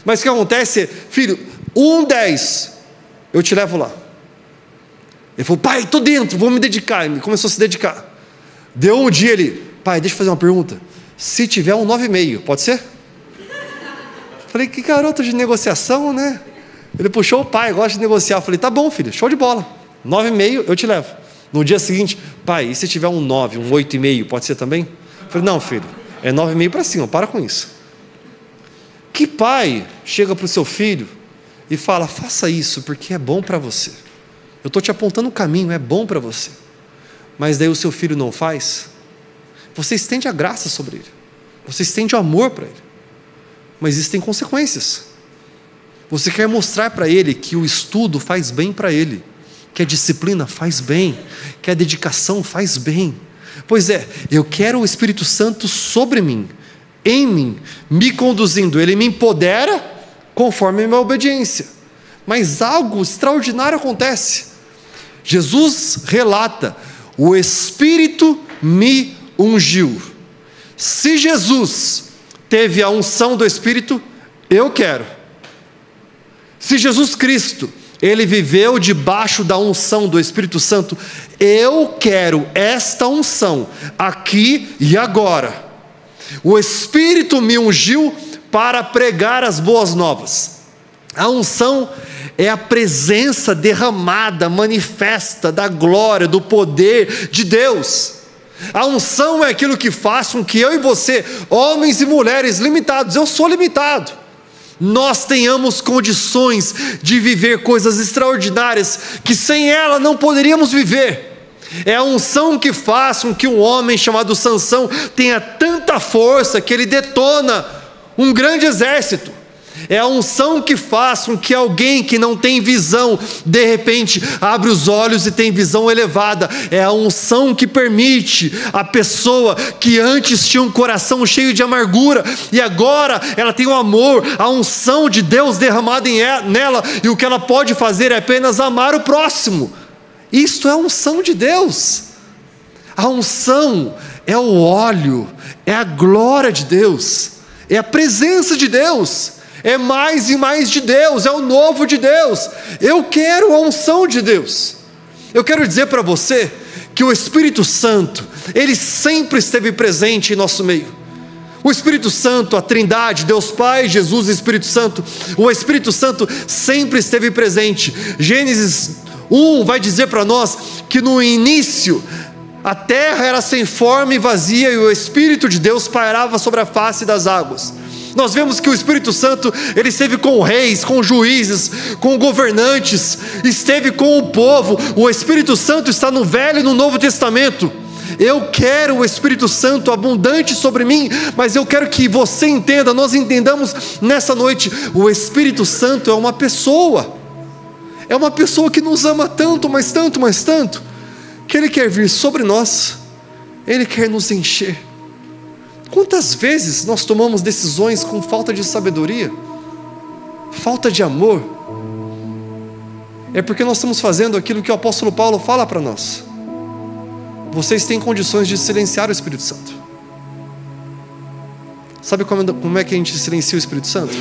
[SPEAKER 1] Mas o que acontece, filho, um 10, eu te levo lá. Ele falou: pai, estou dentro, vou me dedicar. Ele começou a se dedicar. Deu um dia, ele: pai, deixa eu fazer uma pergunta, se tiver um 9,5, pode ser? Falei: que garoto de negociação, né? Ele puxou o pai, gosta de negociar. Eu falei: tá bom, filho, show de bola, 9,5 eu te levo. No dia seguinte, pai, e se tiver um 9, um 8,5, pode ser também? Eu falei, não, filho, é 9,5 para cima, para com isso. Que pai chega para o seu filho e fala, faça isso porque é bom para você. Eu estou te apontando o caminho, é bom para você. Mas daí o seu filho não faz. Você estende a graça sobre ele. Você estende o amor para ele. Mas isso tem consequências. Você quer mostrar para ele que o estudo faz bem para ele, que a disciplina faz bem, que a dedicação faz bem. Pois é, eu quero o Espírito Santo sobre mim, em mim, me conduzindo. Ele me empodera conforme a minha obediência. Mas algo extraordinário acontece. Jesus relata, o Espírito me ungiu. Se Jesus teve a unção do Espírito, eu quero. Se Jesus Cristo, ele viveu debaixo da unção do Espírito Santo, eu quero esta unção aqui e agora. O Espírito me ungiu para pregar as boas novas. A unção é a presença derramada, manifesta da glória, do poder de Deus. A unção é aquilo que faz com que eu e você, homens e mulheres limitados, eu sou limitado, nós tenhamos condições de viver coisas extraordinárias que sem ela não poderíamos viver. É a unção que faz com que um homem chamado Sansão tenha tanta força que ele detona um grande exército. É a unção que faz com que alguém que não tem visão, de repente, abre os olhos e tem visão elevada. É a unção que permite a pessoa que antes tinha um coração cheio de amargura, e agora ela tem o amor, a unção de Deus derramada nela, e o que ela pode fazer é apenas amar o próximo. Isto é a unção de Deus. A unção é o óleo, é a glória de Deus, é a presença de Deus. É mais e mais de Deus, é o novo de Deus. Eu quero a unção de Deus. Eu quero dizer para você que o Espírito Santo, ele sempre esteve presente em nosso meio. O Espírito Santo, a Trindade, Deus Pai, Jesus e Espírito Santo, o Espírito Santo sempre esteve presente. Gênesis 1 vai dizer para nós que no início a terra era sem forma e vazia, e o Espírito de Deus pairava sobre a face das águas. Nós vemos que o Espírito Santo, ele esteve com reis, com juízes, com governantes, esteve com o povo. O Espírito Santo está no Velho e no Novo Testamento. Eu quero o Espírito Santo abundante sobre mim, mas eu quero que você entenda, nós entendamos nessa noite, o Espírito Santo é uma pessoa que nos ama tanto, mas tanto, mas tanto, que ele quer vir sobre nós, ele quer nos encher. Quantas vezes nós tomamos decisões com falta de sabedoria, falta de amor? É porque nós estamos fazendo aquilo que o apóstolo Paulo fala para nós. Vocês têm condições de silenciar o Espírito Santo. Sabe como é que a gente silencia o Espírito Santo?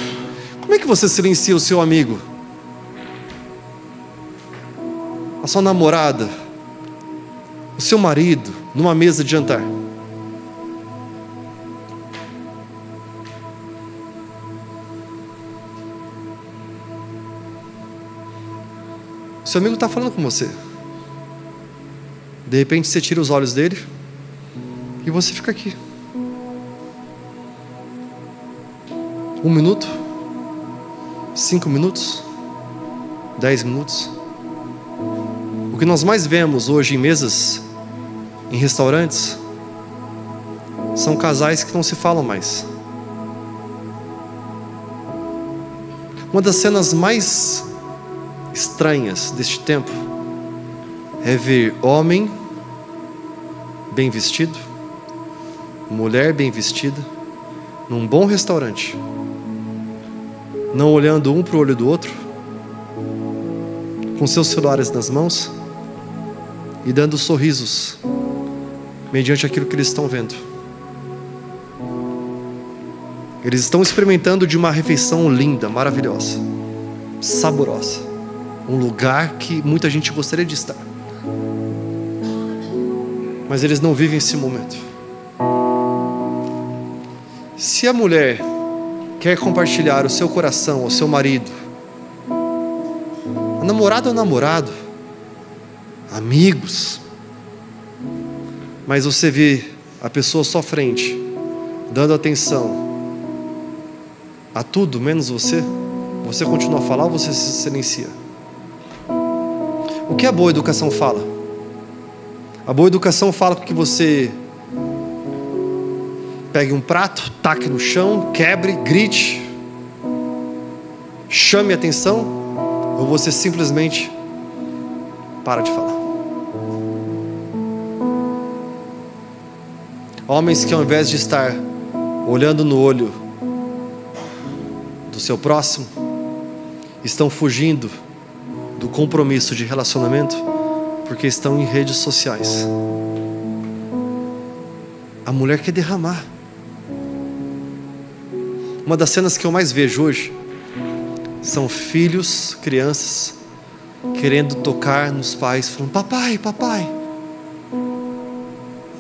[SPEAKER 1] Como é que você silencia o seu amigo? A sua namorada? O seu marido? Numa mesa de jantar? Seu amigo está falando com você. De repente você tira os olhos dele e você fica aqui. 1 minuto, 5 minutos, 10 minutos. O que nós mais vemos hoje em mesas, em restaurantes, são casais que não se falam mais. Uma das cenas mais estranhas deste tempo é ver homem bem vestido, mulher bem vestida, num bom restaurante, não olhando um para o olho do outro, com seus celulares nas mãos e dando sorrisos mediante aquilo que eles estão vendo. Eles estão experimentando de uma refeição linda, maravilhosa, saborosa, um lugar que muita gente gostaria de estar, mas eles não vivem esse momento. Se a mulher quer compartilhar o seu coração, o seu marido, a namorada ou namorado, amigos, mas você vê a pessoa à sua frente, dando atenção a tudo menos você, você continua a falar ou você se silencia? O que a boa educação fala? A boa educação fala que você pegue um prato, taque no chão, quebre, grite, chame atenção, ou você simplesmente para de falar. Homens que ao invés de estar olhando no olho do seu próximo, estão fugindo do compromisso de relacionamento porque estão em redes sociais. A mulher quer derramar. Uma das cenas que eu mais vejo hoje são filhos, crianças querendo tocar nos pais, falando: papai, papai.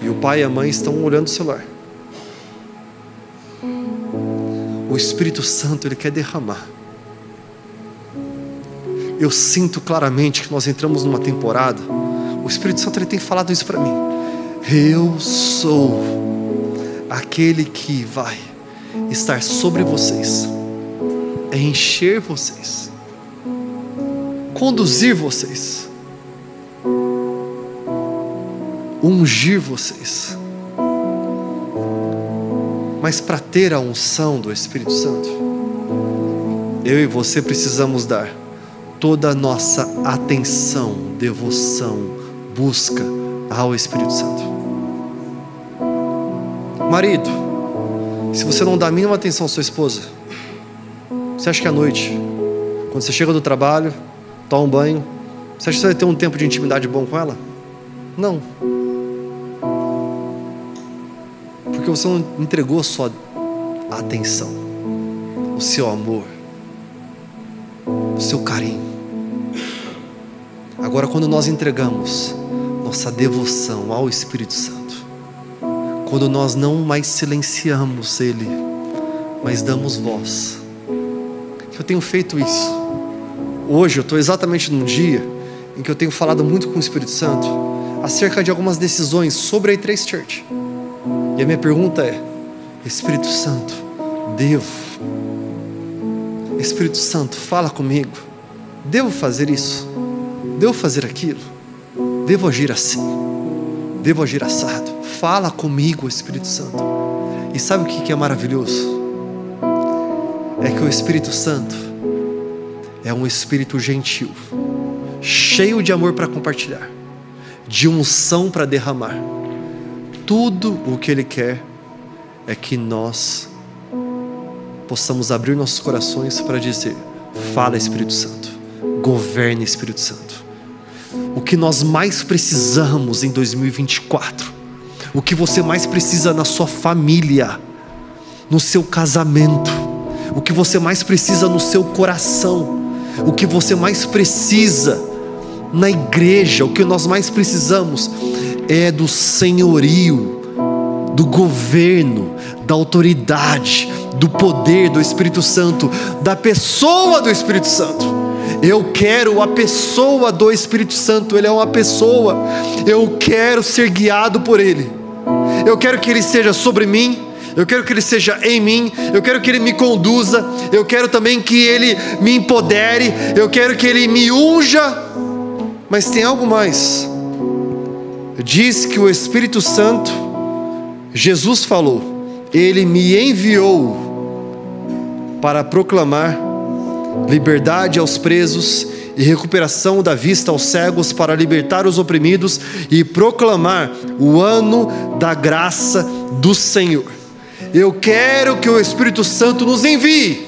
[SPEAKER 1] E o pai e a mãe estão olhando o celular. O Espírito Santo, Ele quer derramar. Eu sinto claramente que nós entramos numa temporada. O Espírito Santo, Ele tem falado isso para mim. Eu sou aquele que vai estar sobre vocês, é encher vocês, conduzir vocês, ungir vocês. Mas para ter a unção do Espírito Santo, eu e você precisamos dar toda a nossa atenção, devoção, busca ao Espírito Santo. Marido, se você não dá a mínima atenção à sua esposa, você acha que à noite, quando você chega do trabalho, toma um banho, você acha que você vai ter um tempo de intimidade bom com ela? Não. Porque você não entregou a sua atenção, o seu amor, o seu carinho. Agora, quando nós entregamos nossa devoção ao Espírito Santo, quando nós não mais silenciamos Ele, mas damos voz. Eu tenho feito isso. Hoje eu estou exatamente num dia em que eu tenho falado muito com o Espírito Santo acerca de algumas decisões sobre a E3 Church. E a minha pergunta é: Espírito Santo, Espírito Santo, fala comigo. Devo fazer isso? Devo fazer aquilo? Devo agir assim? Devo agir assado? Fala comigo, Espírito Santo. E sabe o que é maravilhoso? É que o Espírito Santo é um Espírito gentil, cheio de amor para compartilhar, de unção para derramar. Tudo o que Ele quer é que nós possamos abrir nossos corações para dizer: fala, Espírito Santo, governe, Espírito Santo. O que nós mais precisamos em 2024, o que você mais precisa na sua família, no seu casamento, o que você mais precisa no seu coração, o que você mais precisa na igreja, o que nós mais precisamos é do senhorio, do governo, da autoridade, do poder do Espírito Santo, da pessoa do Espírito Santo. Eu quero a pessoa do Espírito Santo. Ele é uma pessoa. Eu quero ser guiado por Ele. Eu quero que Ele seja sobre mim. Eu quero que Ele seja em mim. Eu quero que Ele me conduza. Eu quero também que Ele me empodere. Eu quero que Ele me unja. Mas tem algo mais. Diz que o Espírito Santo, Jesus falou, Ele me enviou para proclamar liberdade aos presos e recuperação da vista aos cegos, para libertar os oprimidos e proclamar o ano da graça do Senhor. Eu quero que o Espírito Santo nos envie,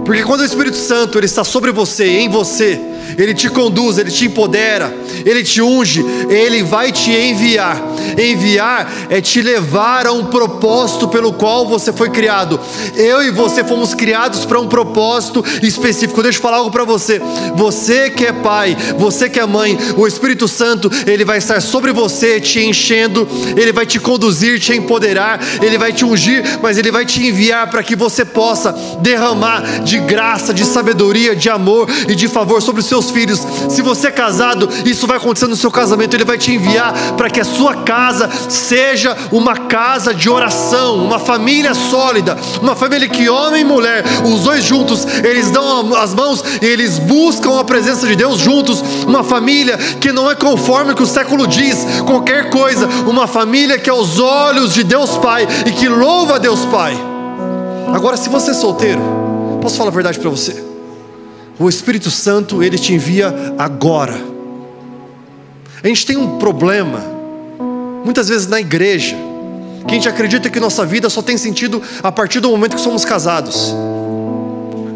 [SPEAKER 1] porque quando o Espírito Santo Ele está sobre você, em você, Ele te conduz, Ele te empodera, Ele te unge, Ele vai te enviar. Enviar é te levar a um propósito pelo qual você foi criado. Eu e você fomos criados para um propósito específico. Deixa eu falar algo para você. Você que é pai, você que é mãe, o Espírito Santo, Ele vai estar sobre você, te enchendo, Ele vai te conduzir, te empoderar, Ele vai te ungir, mas Ele vai te enviar para que você possa derramar de graça, de sabedoria, de amor e de favor sobre os seus seus filhos. Se você é casado, isso vai acontecer no seu casamento. Ele vai te enviar para que a sua casa seja uma casa de oração, uma família sólida, uma família que homem e mulher, os dois juntos, eles dão as mãos e eles buscam a presença de Deus juntos. Uma família que não é conforme o que o século diz, qualquer coisa, uma família que é aos olhos de Deus Pai e que louva a Deus Pai. Agora, se você é solteiro, posso falar a verdade para você? O Espírito Santo, Ele te envia agora. A gente tem um problema, muitas vezes na igreja, que a gente acredita que nossa vida só tem sentido a partir do momento que somos casados,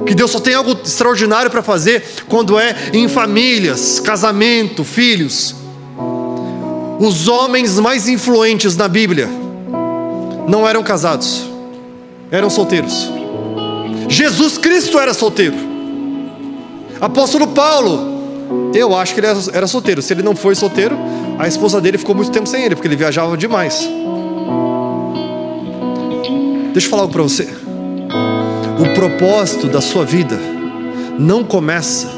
[SPEAKER 1] que Deus só tem algo extraordinário para fazer quando é em famílias, casamento, filhos. Os homens mais influentes na Bíblia não eram casados, eram solteiros. Jesus Cristo era solteiro. Apóstolo Paulo, eu acho que ele era solteiro. Se ele não foi solteiro, a esposa dele ficou muito tempo sem ele, porque ele viajava demais. Deixa eu falar algo para você. O propósito da sua vida não começa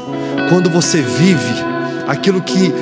[SPEAKER 1] quando você vive aquilo que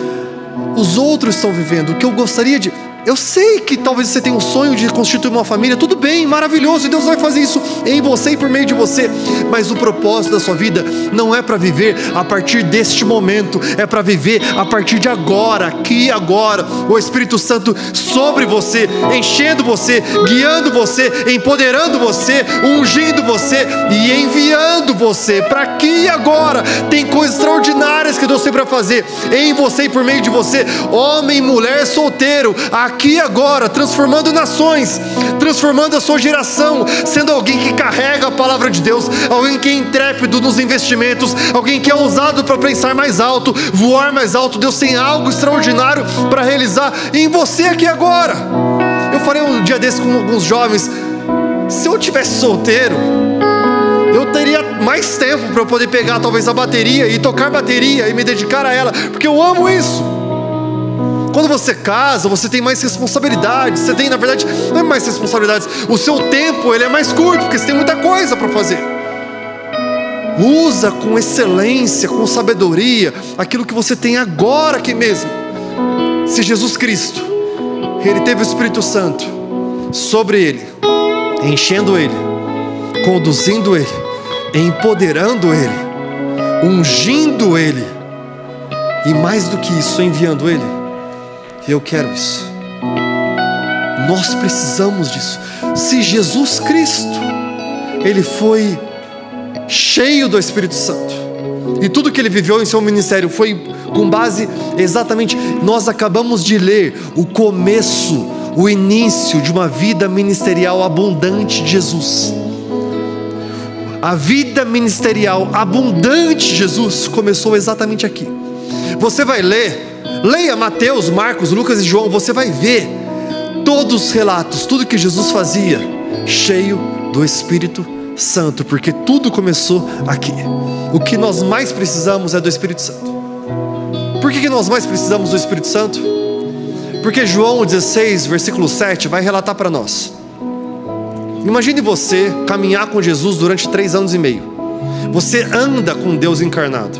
[SPEAKER 1] os outros estão vivendo. O que eu gostaria de... Eu sei que talvez você tenha um sonho de constituir uma família, tudo bem, maravilhoso, e Deus vai fazer isso em você e por meio de você, mas o propósito da sua vida não é para viver a partir deste momento, é para viver a partir de agora, aqui e agora. O Espírito Santo sobre você, enchendo você, guiando você, empoderando você, ungindo você e enviando você para aqui e agora. Tem coisas extraordinárias que Deus tem para fazer em você e por meio de você, homem, mulher, solteiro, aqui e agora, transformando nações, transformando a sua geração, sendo alguém que carrega a palavra de Deus, alguém que é intrépido nos investimentos, alguém que é ousado para pensar mais alto, voar mais alto. Deus tem algo extraordinário para realizar em você aqui e agora. Eu falei um dia desse com alguns jovens, se eu tivesse solteiro, eu teria mais tempo para eu poder pegar talvez a bateria e tocar bateria e me dedicar a ela, porque eu amo isso. Quando você casa, você tem mais responsabilidades. Você tem, na verdade, não é mais responsabilidades. O seu tempo, ele é mais curto, porque você tem muita coisa para fazer. Usa com excelência, com sabedoria, aquilo que você tem agora aqui mesmo. Se Jesus Cristo, Ele teve o Espírito Santo sobre Ele, enchendo Ele, conduzindo Ele, empoderando Ele, ungindo Ele, e mais do que isso, enviando Ele. Eu quero isso. Nós precisamos disso. Se Jesus Cristo, Ele foi cheio do Espírito Santo, e tudo que Ele viveu em seu ministério foi com base exatamente, nós acabamos de ler o começo, o início de uma vida ministerial abundante de Jesus. A vida ministerial abundante de Jesus começou exatamente aqui. Você vai ler, leia Mateus, Marcos, Lucas e João, você vai ver todos os relatos, tudo que Jesus fazia, cheio do Espírito Santo, porque tudo começou aqui. O que nós mais precisamos é do Espírito Santo. Por que nós mais precisamos do Espírito Santo? Porque João 16, versículo 7 vai relatar para nós. Imagine você caminhar com Jesus durante 3 anos e meio. Você anda com Deus encarnado,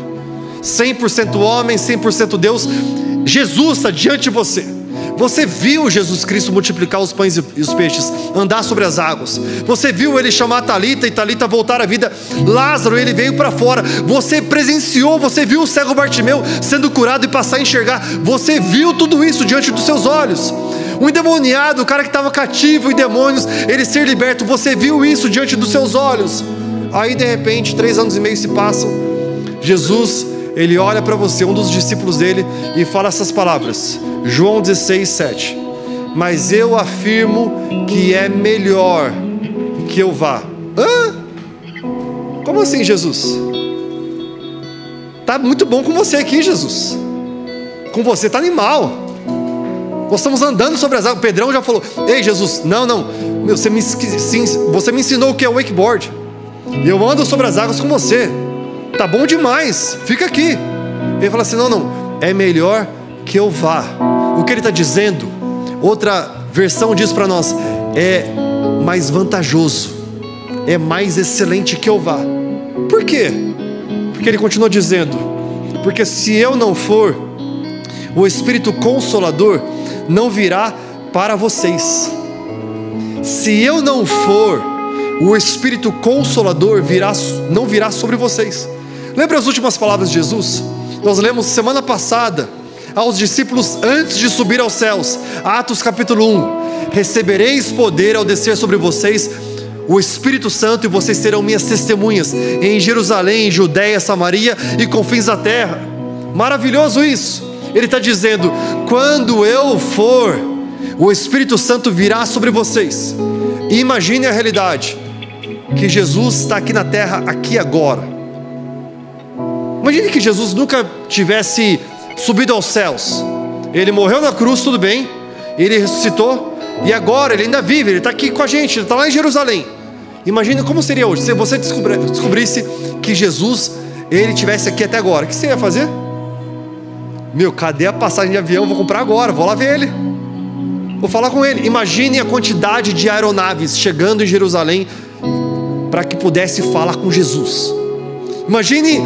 [SPEAKER 1] 100% homem, 100% Deus. Jesus está diante de você. Você viu Jesus Cristo multiplicar os pães e os peixes, andar sobre as águas. Você viu Ele chamar Talita e Talita voltar à vida. Lázaro, ele veio para fora. Você presenciou, você viu o cego Bartimeu sendo curado e passar a enxergar. Você viu tudo isso diante dos seus olhos. Um endemoniado, o cara que estava cativo em demônios, ele ser liberto. Você viu isso diante dos seus olhos. Aí de repente 3 anos e meio se passam. Jesus, Ele olha para você, um dos discípulos dele, e fala essas palavras. João 16, 7. Mas eu afirmo que é melhor que eu vá. Hã? Como assim, Jesus? Tá muito bom com você aqui, Jesus. Com você tá animal. Nós estamos andando sobre as águas. O Pedrão já falou: ei, Jesus, não, você me ensinou o que é wakeboard. Eu ando sobre as águas com você. Tá bom demais, fica aqui. Ele fala assim: não, é melhor que eu vá. O que ele está dizendo, outra versão diz para nós, é mais vantajoso, é mais excelente que eu vá. Por quê? Porque ele continua dizendo: porque se eu não for, o Espírito Consolador não virá para vocês. Se eu não for, o Espírito Consolador não virá sobre vocês. Lembra as últimas palavras de Jesus? Nós lemos semana passada aos discípulos antes de subir aos céus, Atos capítulo 1: recebereis poder ao descer sobre vocês o Espírito Santo, e vocês serão minhas testemunhas em Jerusalém, em Judeia, Samaria e confins da terra. Maravilhoso isso. Ele está dizendo: quando eu for, o Espírito Santo virá sobre vocês. E imagine a realidade, que Jesus está aqui na terra, aqui agora. Imagine que Jesus nunca tivesse subido aos céus. Ele morreu na cruz, tudo bem, ele ressuscitou, e agora ele ainda vive, ele está aqui com a gente, ele está lá em Jerusalém. Imagina como seria hoje, se você descobrisse que Jesus, ele estivesse aqui até agora. O que você ia fazer? Meu, cadê a passagem de avião? Vou comprar agora, vou lá ver ele, vou falar com ele. Imagine a quantidade de aeronaves chegando em Jerusalém para que pudesse falar com Jesus. Imagine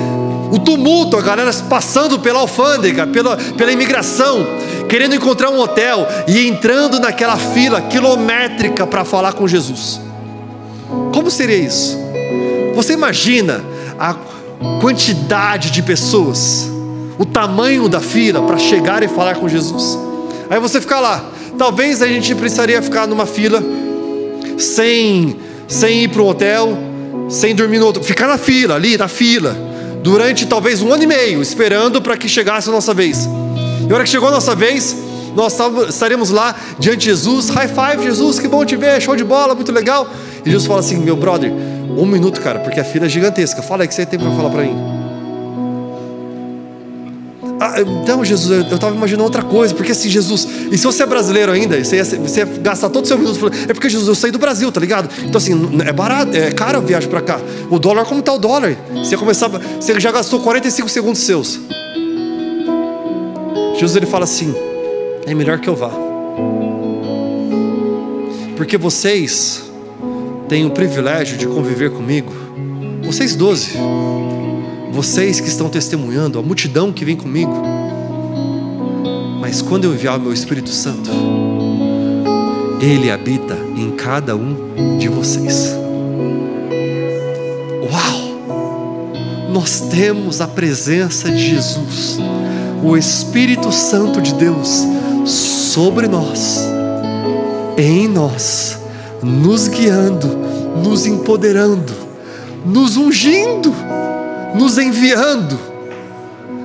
[SPEAKER 1] o tumulto, a galera passando pela alfândega, pela imigração, querendo encontrar um hotel e entrando naquela fila quilométrica para falar com Jesus. Como seria isso? Você imagina a quantidade de pessoas, o tamanho da fila para chegar e falar com Jesus? Aí você fica lá. Talvez a gente precisaria ficar numa fila sem ir para um hotel, sem dormir no outro, ficar na fila, ali na fila, durante talvez 1 ano e meio, esperando para que chegasse a nossa vez. E a hora que chegou a nossa vez, nós estaremos lá diante de Jesus. High five, Jesus, que bom te ver, show de bola, muito legal. E Jesus fala assim: meu brother, 1 minuto, cara, porque a fila é gigantesca. Fala aí, que você tem para falar para mim. Então, Jesus, eu estava imaginando outra coisa, porque assim, Jesus, e se você é brasileiro ainda, você ia gastar todo o seu minuto falando, é porque, Jesus, eu saí do Brasil, tá ligado? Então assim, é barato, é caro a viagem para cá. O dólar, como está o dólar? Você já gastou 45 segundos seus. Jesus, ele fala assim: é melhor que eu vá, porque vocês têm o privilégio de conviver comigo, vocês 12, vocês que estão testemunhando, a multidão que vem comigo. Mas quando eu enviar o meu Espírito Santo, ele habita em cada um de vocês. Uau! Nós temos a presença de Jesus, o Espírito Santo de Deus sobre nós, em nós, nos guiando, nos empoderando, nos ungindo, nos enviando.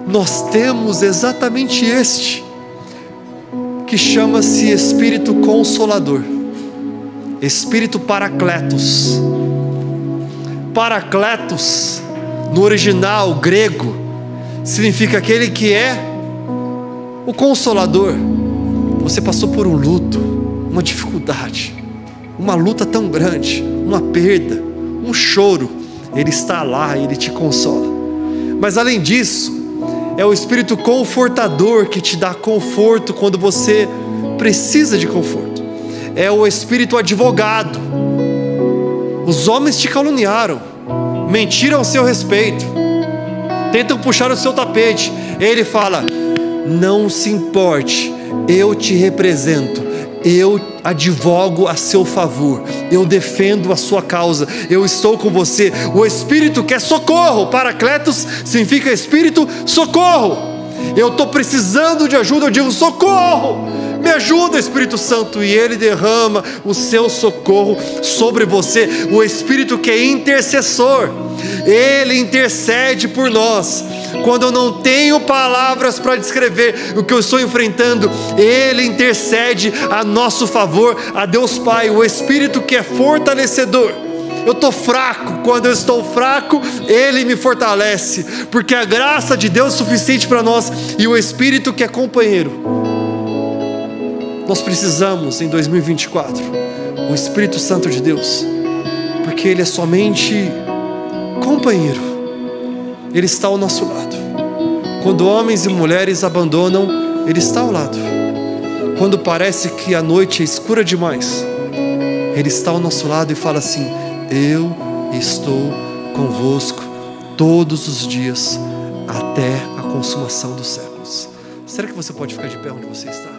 [SPEAKER 1] Nós temos exatamente este, que chama-se Espírito Consolador, Espírito Paracletos. Paracletos, no original grego, significa aquele que é o Consolador. Você passou por um luto, uma dificuldade, uma luta tão grande, uma perda, um choro, ele está lá, ele te consola. Mas além disso, é o Espírito Confortador, que te dá conforto quando você precisa de conforto. É o Espírito Advogado. Os homens te caluniaram, mentiram ao seu respeito, tentam puxar o seu tapete. Ele fala: não se importe, eu te represento, eu advogo a seu favor, eu defendo a sua causa, eu estou com você. O Espírito que é socorro, Paracletos significa Espírito socorro. Eu estou precisando de ajuda, eu digo: socorro, me ajuda, Espírito Santo, e ele derrama o seu socorro sobre você. O Espírito que é intercessor, ele intercede por nós. Quando eu não tenho palavras para descrever o que eu estou enfrentando, ele intercede a nosso favor, a Deus Pai. O Espírito que é fortalecedor. Eu estou fraco, quando eu estou fraco, ele me fortalece, porque a graça de Deus é suficiente para nós. E o Espírito que é companheiro. Nós precisamos em 2024 o Espírito Santo de Deus, porque ele é somente companheiro. Ele está ao nosso lado. Quando homens e mulheres abandonam, ele está ao lado. Quando parece que a noite é escura demais, ele está ao nosso lado e fala assim: eu estou convosco todos os dias até a consumação dos séculos. Será que você pode ficar de pé onde você está?